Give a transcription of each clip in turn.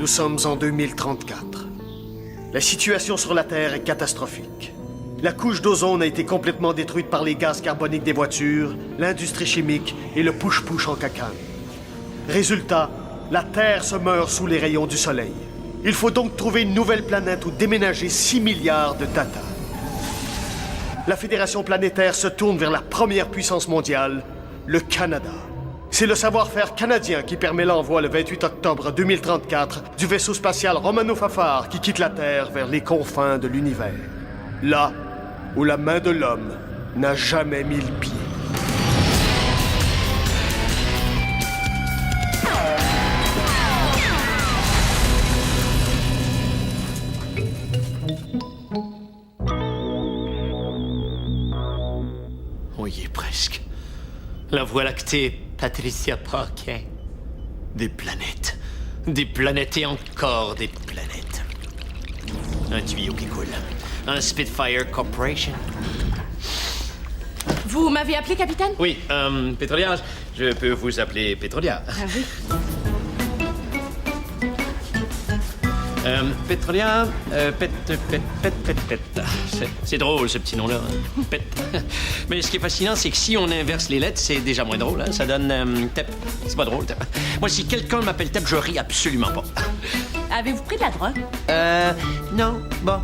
sommes en 2034. La situation sur la Terre est catastrophique. La couche d'ozone a été complètement détruite par les gaz carboniques des voitures, l'industrie chimique et le push-push en cacane. Résultat, la Terre se meurt sous les rayons du Soleil. Il faut donc trouver une nouvelle planète où déménager 6 milliards de Tata. La Fédération planétaire se tourne vers la première puissance mondiale, le Canada. C'est le savoir-faire canadien qui permet l'envoi le 28 octobre 2034 du vaisseau spatial Romano-Fafard qui quitte la Terre vers les confins de l'univers. Là où la main de l'homme n'a jamais mis le pied. On y est presque. La Voie lactée, Patricia Parquin. Des planètes. Des planètes et encore des planètes. Un tuyau qui coule. Un Spitfire Corporation. Vous m'avez appelé, capitaine? Oui, Pétrolia, je peux vous appeler Pétrolia. Ah oui. Pétrolia, pet. C'est drôle, ce petit nom-là. Hein. Pet. Mais ce qui est fascinant, c'est que si on inverse les lettres, c'est déjà moins drôle. Hein. Ça donne Tep. C'est pas drôle, Tep. Moi, si quelqu'un m'appelle Tep, je ris absolument pas. Avez-vous pris de la drogue? Non. Bon,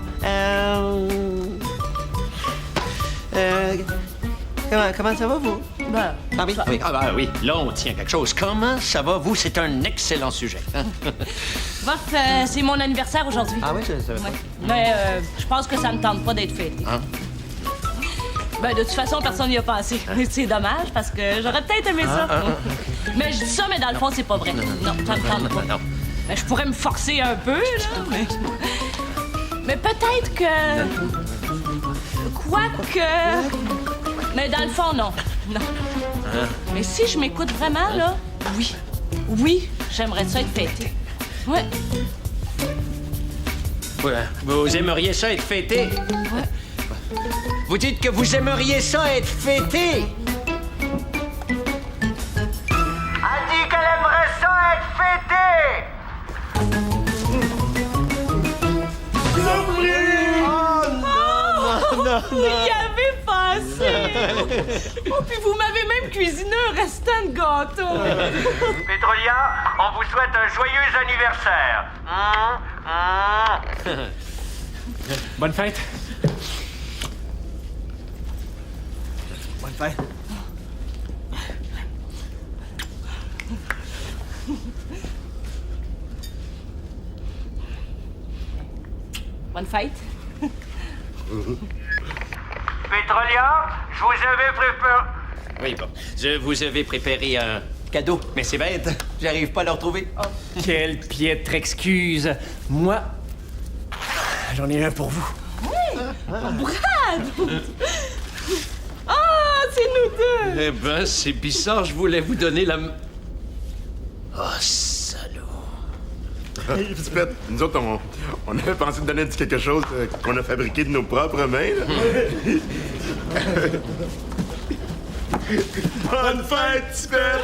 Comment ça va, vous? Ben, Ah oui, oui. Ah ben oui, là, on tient quelque chose. Comment ça va, vous? C'est un excellent sujet. Bof, c'est mon anniversaire aujourd'hui. Ah oui, je savais pas. Ouais. Mais je pense que ça me tente pas d'être fêté. Hein? Ben, de toute façon, personne n'y a pensé. C'est dommage, parce que j'aurais peut-être aimé ça. Mais je dis ça, mais dans le fond, c'est pas vrai. Non, ça me tente pas. Non. Ben, je pourrais me forcer un peu, là, mais peut-être que... Quoique... Mais dans le fond, non. Non. Mais si je m'écoute vraiment, là, oui. Oui, j'aimerais ça être fêté. Ouais. Vous aimeriez ça être fêté? Ouais. Vous dites que vous aimeriez ça être fêté? A dit qu'elle aimerait ça être fêtée! Vous y avez pensé! Oh, puis vous m'avez même cuisiné un restant de gâteau! Pétrolia, on vous souhaite un joyeux anniversaire! Bonne fête. Bonne fête. Bonne fête! Pétrolia, je vous avais préparé... Oui, bon. Je vous avais préparé un cadeau, mais c'est bête. J'arrive pas à le retrouver. Quelle piètre excuse. Moi, j'en ai un pour vous. Brad! Ah, c'est nous deux! Eh ben, c'est bizarre, je voulais vous donner la... Oh, salaud. Hey, petit pet, nous autres, on avait pensé te donner un petit quelque chose qu'on a fabriqué de nos propres mains. Là. Bonne fête, petit pet!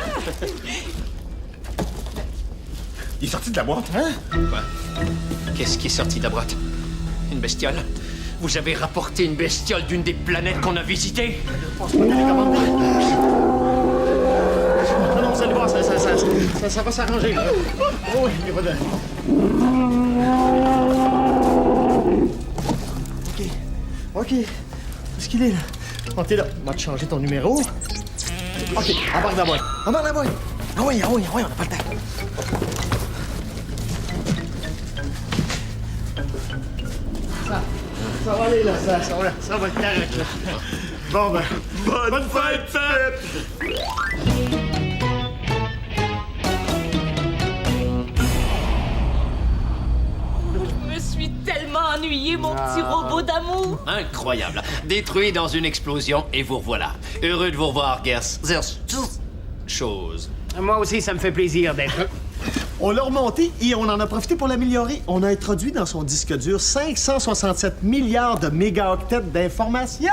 Il est sorti de la boîte, hein? Quoi? Qu'est-ce qui est sorti de la boîte? Une bestiole? Vous avez rapporté une bestiole d'une des planètes qu'on a visitées? Non, vous allez voir, ça va s'arranger. Oh, oui, il y a pas de... OK. Où est-ce qu'il est, là? Oh, t'es là. On va te changer ton numéro. OK, embarque dans la boîte. Embarque dans la boîte. Ah oui, on n'a pas le temps. Ça va aller, là. Ça va être correct, là. Bon, ben... Bonne fête, Pet! Je me suis tellement ennuyée, mon petit robot d'amour! Incroyable. Détruit dans une explosion, et vous revoilà. Heureux de vous revoir, Gers. Chose. Moi aussi, ça me fait plaisir d'être... On l'a remonté et on en a profité pour l'améliorer. On a introduit dans son disque dur 567 milliards de mégaoctets d'informations.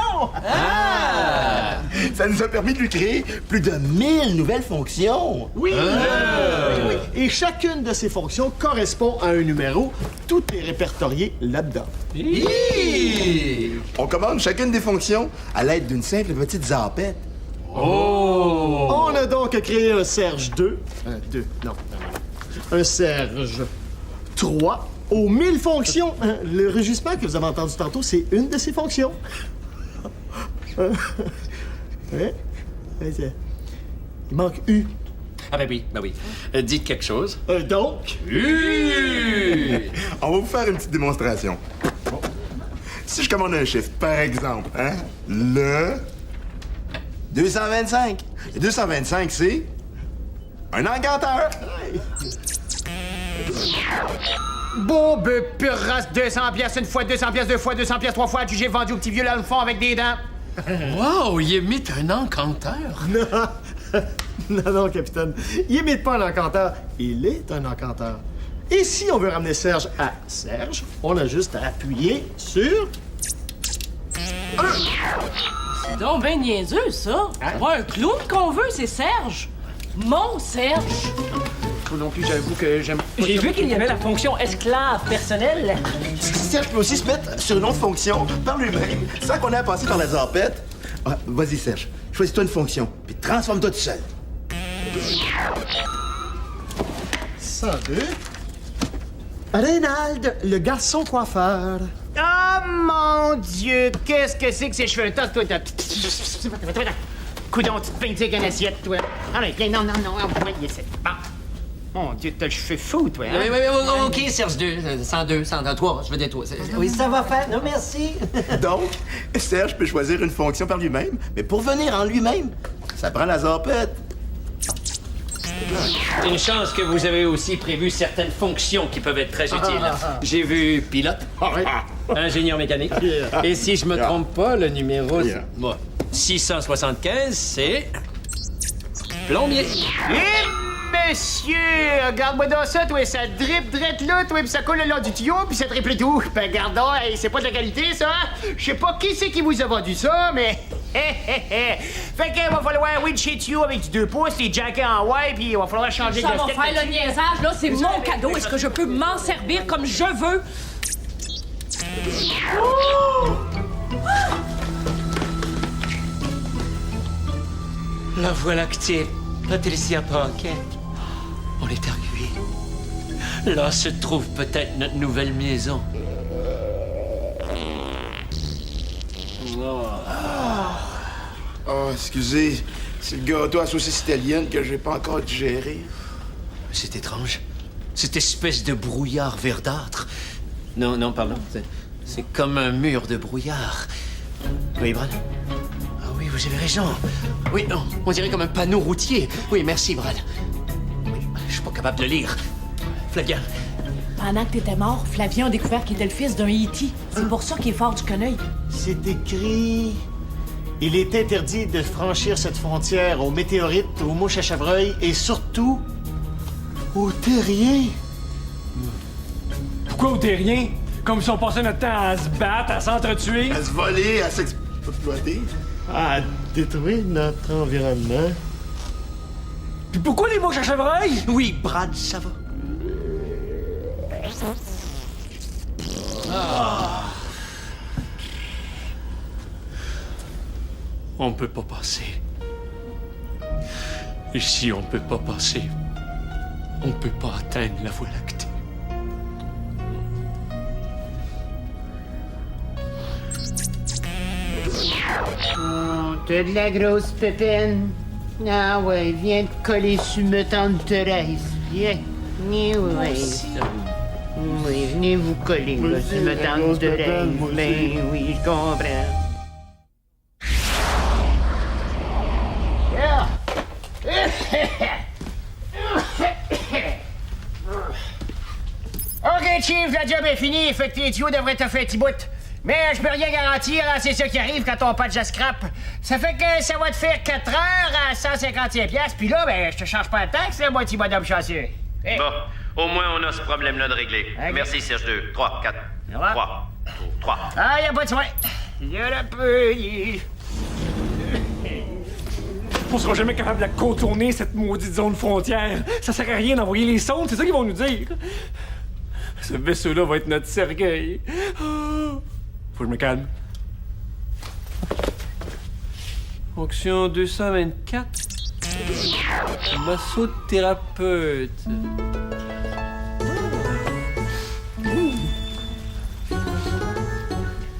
Ça nous a permis de lui créer plus de 1000 nouvelles fonctions. Oui. Oui. Et chacune de ces fonctions correspond à un numéro. Tout est répertorié là-dedans. On commande chacune des fonctions à l'aide d'une simple petite zappette. On a donc créé un Serge 2. Un Serge 3 aux 1000 fonctions. Le rugissement que vous avez entendu tantôt, c'est une de ces fonctions. Ouais. Il manque U. Ah ben oui. Dites quelque chose. Donc, On va vous faire une petite démonstration. Si je commande un chiffre, par exemple, le 225. Le 225, c'est un encanteur. Bon, ben, pure race, 200 pièces une fois, 200 pièces deux fois, 200 pièces trois fois, j'ai vendu au petit vieux là le fond avec des dents. Wow, il imite un encanteur. non, capitaine. Il imite pas un encanteur. Il est un encanteur. Et si on veut ramener Serge à Serge, on a juste à appuyer sur... C'est donc ben niaiseux, ça. C'est pas un clown qu'on veut, c'est Serge. Mon Serge. Moi non plus, j'avoue que j'aime... J'ai vu qu'il y avait la fonction esclave personnelle. Serge peut aussi se mettre sur une autre fonction par lui-même, sans qu'on ait à passer par la zappette. Vas-y, Serge, choisis-toi une fonction, puis transforme-toi tout seul. 102. Reynald, le garçon coiffeur. Oh mon Dieu, qu'est-ce que c'est que ces cheveux tas, toi? Coudon, tu te peins avec une assiette, toi. Allez, viens, non, voyez ça. Bon. Mon Dieu, t'as le cheveu fou, toi. Hein? Oui, OK, Serge 2, 102, 103, je veux dire toi. Oui, ça va faire. Non, merci. Donc, Serge peut choisir une fonction par lui-même, mais pour venir en lui-même, ça prend la zappette. C'est une chance que vous avez aussi prévu certaines fonctions qui peuvent être très utiles. J'ai vu pilote, ingénieur mécanique, et si je me trompe pas, le numéro 675, c'est plombier. Monsieur, regarde-moi dans ça, toi, ça drip drette là, toi, pis ça coule le long du tuyau, pis ça triple tout. Ben, gardons, hey, c'est pas de la qualité, ça. Je sais pas qui c'est qui vous a vendu ça, mais... Fait qu'il va falloir wincher tuyau avec du 2 pouces, les jackets en white, puis il va falloir changer de Ça va gasket faire le niaisage, là, c'est mon cadeau. Est-ce que je peux m'en servir comme je veux? La Voie lactée, Patricia Paquet. On est arrivé. Là se trouve peut-être notre nouvelle maison. Oh, excusez, c'est le gâteau à saucisse italienne que j'ai pas encore digéré. C'est étrange. Cette espèce de brouillard verdâtre. Non, pardon. C'est comme un mur de brouillard. Oui, Brad? Ah oui, vous avez raison. Oui, on dirait comme un panneau routier. Oui, merci, Brad. Oui, je suis pas capable de lire. Flavien. Pendant que t'étais mort, Flavien a découvert qu'il était le fils d'un E.T. C'est pour ça qu'il est fort du quenouille. C'est écrit... Il est interdit de franchir cette frontière aux météorites, aux mouches à chevreuil et surtout aux terriens. Pourquoi au terrien? Comme si on passait notre temps à se battre, à s'entretuer. À se voler, à s'exploiter. À détruire notre environnement. Puis pourquoi les mouches à chevreuil? Oui, Brad, ça va. On peut pas passer. Et si on peut pas passer, on peut pas atteindre la Voie lactée. Oh, t'as de la grosse pépine. Ah ouais, viens te coller sur me tante Thérèse. Viens. Oui. Oui, venez vous coller, là, sur me tante Thérèse. Ben oui, je comprends. OK, Chief, la job est finie. Fait que tes tuyaux devraient te faire petit bout. Mais je peux rien garantir, hein, c'est ça qui arrive quand on patch à scrap. Ça fait que ça va te faire 4 heures à 151$, puis là, ben, je te change pas de taxe, là, moi, petit bonhomme chanceux. Bon, au moins on a ce problème-là de régler. Ok. Merci Serge 2. 3, 4. Au revoir. 3. Ah, y a pas de soin. Y a le peu. On sera jamais capable de la contourner, cette maudite zone frontière. Ça sert à rien d'envoyer les sondes, c'est ça qu'ils vont nous dire. Ce vaisseau-là va être notre cercueil. Oh. Faut que je me calme. Fonction 224. Massothérapeute.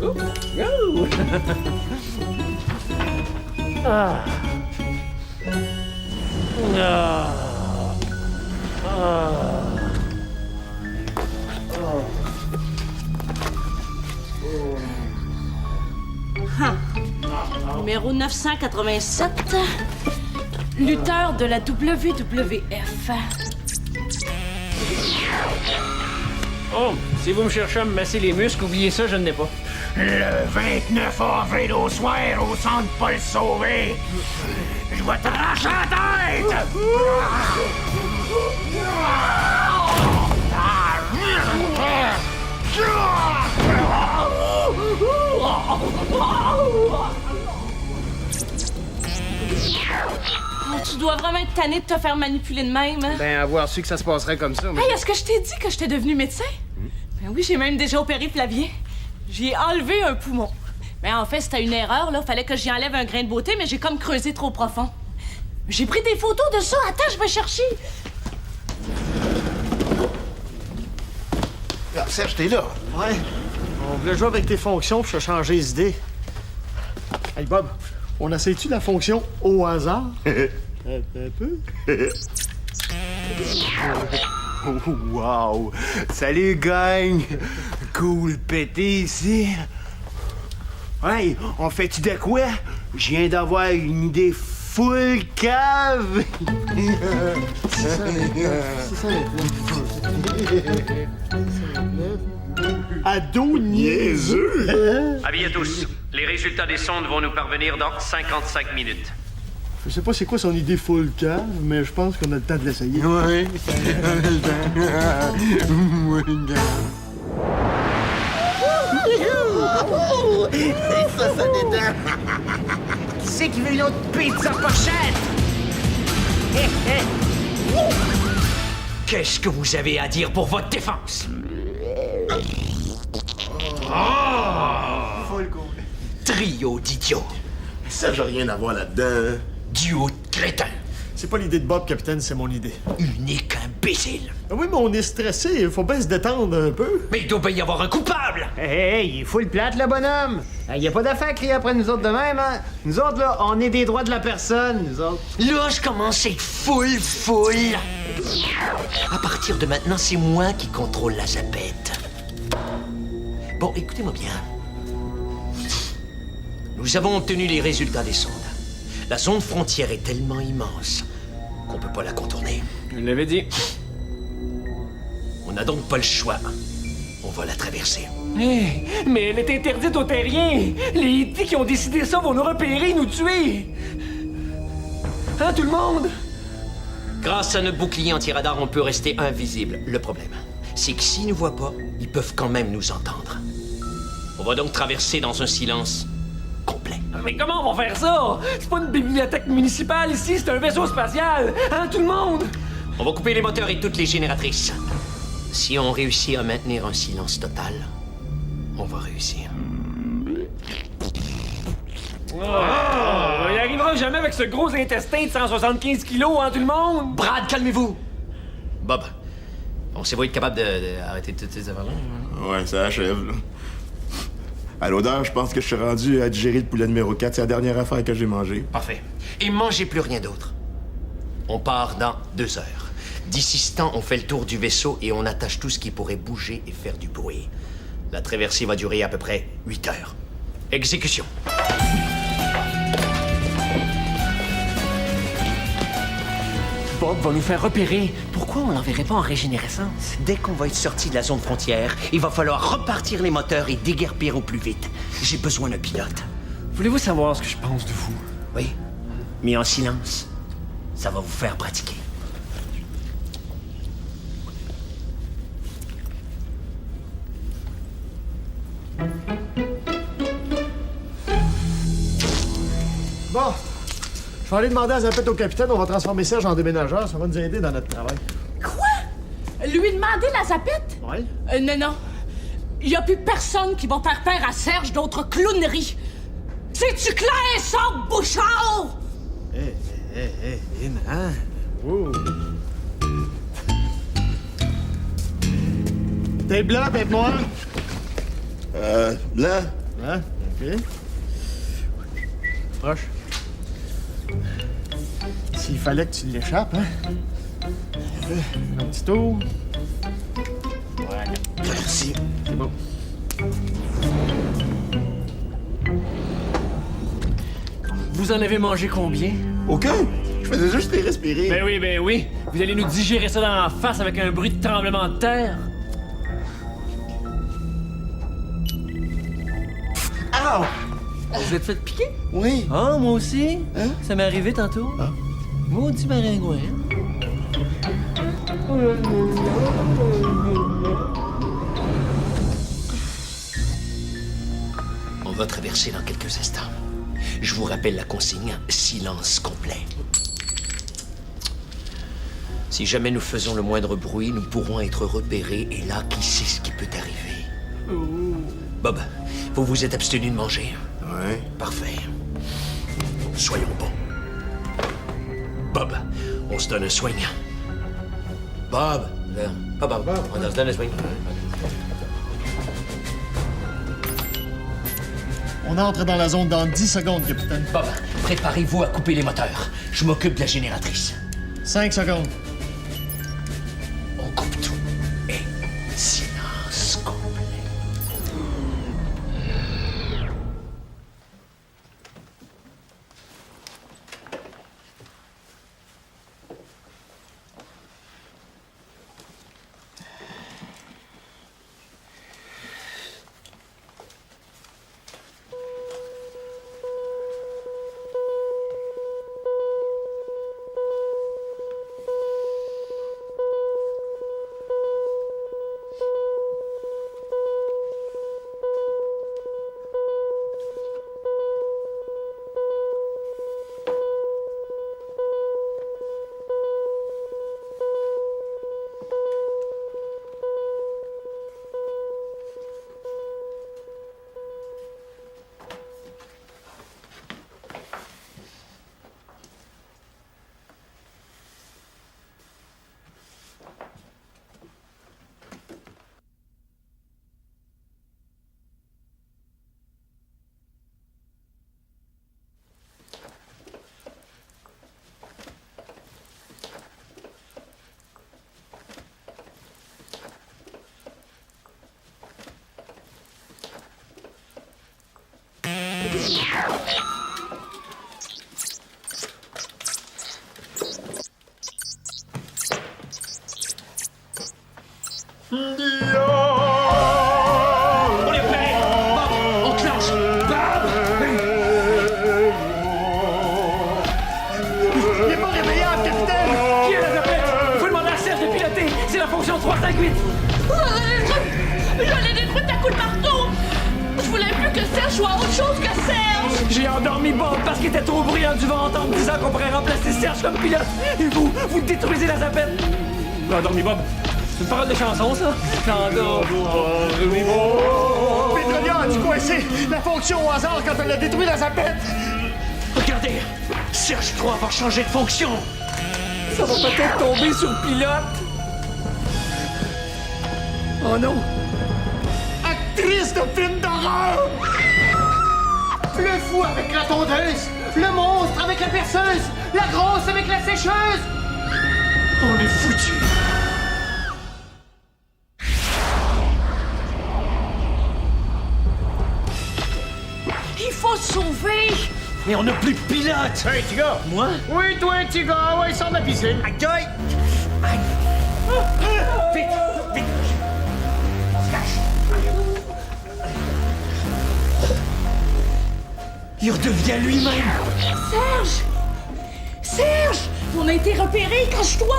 Oh. Oh. Ah. Ah. Ah. Numéro 987. Lutteur de la WWF. Oh, si vous me cherchez à me masser les muscles, oubliez ça, je ne l'ai pas. Le 29 avril au soir, au centre Paul Sauvé, je vais t'arracher la tête! Oh, tu dois vraiment être tanné de te faire manipuler de même. Hein? Ben, avoir su que ça se passerait comme ça, mais... Hey, est-ce que je t'ai dit que j'étais devenu médecin? Ben oui, j'ai même déjà opéré Flavien. J'y ai enlevé un poumon. Mais en fait, c'était une erreur, là. Fallait que j'y enlève un grain de beauté, mais j'ai comme creusé trop profond. J'ai pris des photos de ça. Attends, je vais chercher. Ah, Serge, t'es là. Ouais. On voulait jouer avec tes fonctions, puis je vais changer les idées. Hey Bob, on essaie-tu la fonction au hasard? Un peu? Wow! Salut, gang! Cool pété ici. Hey, on fait-tu de quoi? Je viens d'avoir une idée full cave! Ado niaiseux! Avis à tous. Les résultats des sondes vont nous parvenir dans 55 minutes. Je sais pas c'est quoi son idée full cave, mais je pense qu'on a le temps de l'essayer. Ouais. Ça détend. Qui c'est qui veut une autre pizza pochette? Qu'est-ce que vous avez à dire pour votre défense? Trio d'idiots. Serge a rien à voir là-dedans. Duo de crétins. C'est pas l'idée de Bob, capitaine, c'est mon idée. Unique imbécile. Ah oui, mais on est stressé, il faut bien se détendre un peu. Mais il doit bien y avoir un coupable. Hey, il est full plate, le bonhomme! Il y a pas d'affaire à crier après nous autres de même, hein? Nous autres, là, on est des droits de la personne, nous autres. Là, je commence à être full. À partir de maintenant, c'est moi qui contrôle la zapette. Bon, écoutez-moi bien. Nous avons obtenu les résultats des sondes. La zone frontière est tellement immense qu'on peut pas la contourner. Je l'avais dit. On n'a donc pas le choix. On va la traverser. Hey, mais elle est interdite aux terriens. Les E.T. qui ont décidé ça vont nous repérer et nous tuer. Hein, tout le monde? Grâce à notre bouclier anti-radar, on peut rester invisible. Le problème, c'est que s'ils nous voient pas, ils peuvent quand même nous entendre. On va donc traverser dans un silence complet. Mais comment on va faire ça? C'est pas une bibliothèque municipale ici, c'est un vaisseau spatial. Hein, tout le monde? On va couper les moteurs et toutes les génératrices. Si on réussit à maintenir un silence total, on va réussir. Oh, il arrivera jamais avec ce gros intestin de 175 kilos, hein, tout le monde? Brad, calmez-vous! Bob, pensez-vous être capable d'arrêter toutes ces affaires-là? Ouais, ça achève, là. À l'odeur, je pense que je suis rendu à digérer le poulet numéro 4. C'est la dernière affaire que j'ai mangée. Parfait. Et mangez plus rien d'autre. On part dans 2 heures. D'ici ce temps, on fait le tour du vaisseau et on attache tout ce qui pourrait bouger et faire du bruit. La traversée va durer à peu près 8 heures. Exécution. Bob va nous faire repérer. Pourquoi on l'enverrait pas en régénérescence? Dès qu'on va être sorti de la zone frontière, il va falloir repartir les moteurs et déguerpir au plus vite. J'ai besoin d'un pilote. Voulez-vous savoir ce que je pense de vous? Oui, mais en silence. Ça va vous faire pratiquer. Je vais aller demander à Zapette au capitaine, on va transformer Serge en déménageur, ça va nous aider dans notre travail. Quoi? Lui demander la zapette? Ouais? Non. Il y a plus personne qui va faire peur à Serge d'autres clowneries. C'est-tu clair, ça, Bouchard? Hein? Wow. T'es blanc, t'es noir? Blanc. Hein? OK. Proche. S'il fallait que tu l'échappes, hein? Un petit tour. Voilà. Merci. C'est bon. Vous en avez mangé combien? Aucun? Je faisais juste les respirer. Ben oui. Vous allez nous digérer ça dans la face avec un bruit de tremblement de terre? Ah! Vous êtes fait piquer? Oui. Ah, moi aussi. Hein? Ça m'est arrivé tantôt. Ah. Maudit maringouin. On va traverser dans quelques instants. Je vous rappelle la consigne, silence complet. Si jamais nous faisons le moindre bruit, nous pourrons être repérés et là, qui sait ce qui peut arriver? Bob, vous vous êtes abstenu de manger? Ouais. Parfait. Soyons bons. Bob, on se donne un swing. Bob, là. Bob, on se donne un swing. On entre dans la zone dans 10 secondes, capitaine. Bob, préparez-vous à couper les moteurs. Je m'occupe de la génératrice. 5 secondes. On coupe tout. Et silence complet. On est prêt! Bob, on clenche! Bob! Il est pas réveillable, capitaine! Qui est la zapette? Faut demander à Serge de piloter! C'est la fonction 358! Je l'ai détruite à coups de marteau! Je voulais plus que Serge soit autre chose que Serge! J'ai endormi Bob parce qu'il était trop bruyant du ventre en me disant qu'on pourrait remplacer Serge comme pilote! Et vous détruisez la zapette! J'ai endormi Bob! C'est une parole de chanson, ça? Pétrolia a-tu coincé la fonction au hasard quand elle a détruit la zapette? Regardez! Serge croit avoir changé de fonction! Ça va peut-être tomber sur le pilote! Oh non! Actrice de film d'horreur! Le fou avec la tondeuse, le monstre avec la perceuse, la grosse avec la sécheuse. On est foutus! Il faut se sauver! Mais on n'a plus de pilote! Hey, petit gars! Moi? Oui, toi, petit gars, ouais, sors de la piscine. Aïe! Vite! Vite! On se cache! Il redevient lui-même! Serge! Serge! On a été repérés, cache-toi!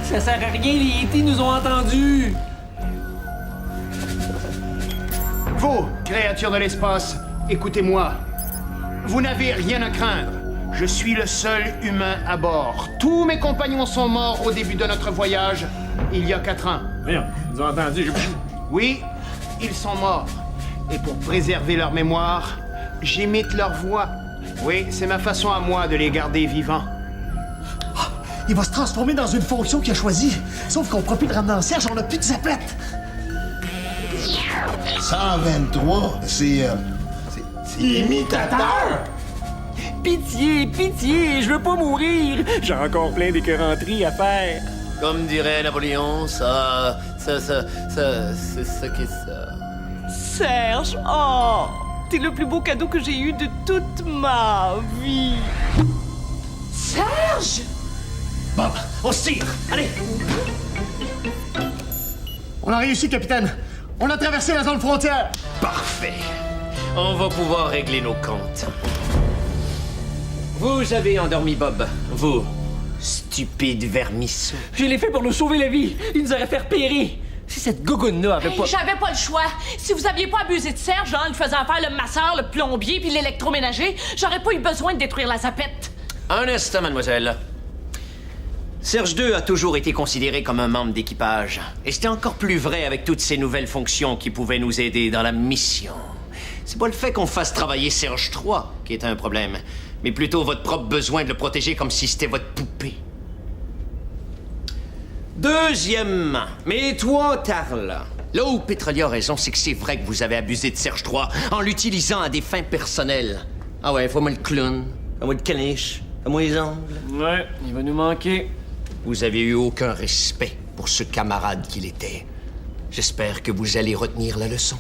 Ça sert à rien, les E.T. nous ont entendus. Vous, créatures de l'espace, écoutez-moi. Vous n'avez rien à craindre. Je suis le seul humain à bord. Tous mes compagnons sont morts au début de notre voyage, il y a 4 ans. Voyons, ils ont entendu. Oui, ils sont morts. Et pour préserver leur mémoire, j'imite leur voix. Oui, c'est ma façon à moi de les garder vivants. Il va se transformer dans une fonction qu'il a choisie. Sauf qu'on ne pourra plus le ramener en Serge, on n'a plus de zapette. 123, c'est imitateur! Pitié, pitié, je veux pas mourir. J'ai encore plein d'écœuranteries à faire. Comme dirait Napoléon, c'est ça qui est ça. Serge, oh, t'es le plus beau cadeau que j'ai eu de toute ma vie. Serge! Bob, on se tire! Allez! On a réussi, capitaine! On a traversé la zone frontière! Parfait. On va pouvoir régler nos comptes. Vous avez endormi Bob, vous, stupide vermisseau. Je l'ai fait pour nous sauver la vie. Il nous aurait fait repérer. Si cette gougoune-là avait pas... J'avais pas le choix. Si vous aviez pas abusé de Serge, en le faisant faire le masseur, le plombier puis l'électroménager, j'aurais pas eu besoin de détruire la zapette. Un instant, mademoiselle. Serge II a toujours été considéré comme un membre d'équipage. Et c'était encore plus vrai avec toutes ces nouvelles fonctions qui pouvaient nous aider dans la mission. C'est pas le fait qu'on fasse travailler Serge III qui est un problème, mais plutôt votre propre besoin de le protéger comme si c'était votre poupée. Deuxièmement, mais toi, Tarl, là où Petrolia a raison, c'est que c'est vrai que vous avez abusé de Serge III en l'utilisant à des fins personnelles. Ah ouais, fais-moi le clown, fais-moi le caniche, fais-moi les ongles. Ouais, il va nous manquer. Vous avez eu aucun respect pour ce camarade qu'il était. J'espère que vous allez retenir la leçon.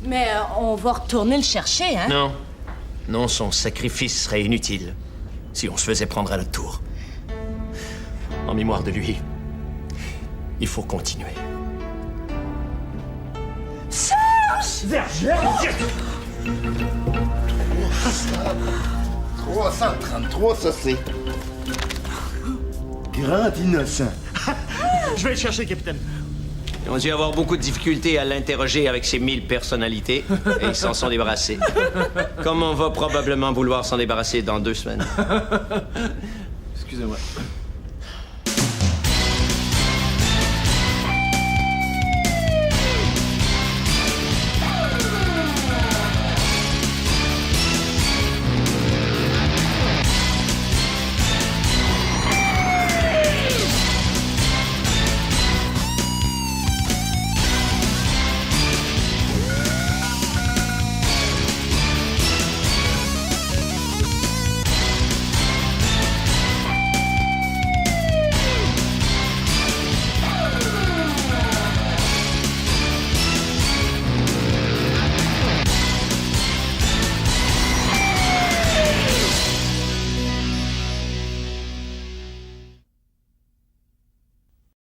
Mais on va retourner le chercher, hein? Non. Non, son sacrifice serait inutile si on se faisait prendre à notre tour. En mémoire de lui, il faut continuer. Serge! 333, ça c'est... Grand innocent. Je vais le chercher, capitaine. Ils ont dû avoir beaucoup de difficultés à l'interroger avec ses 1000 personnalités et ils s'en sont débarrassés. Comme on va probablement vouloir s'en débarrasser dans 2 semaines. Excusez-moi.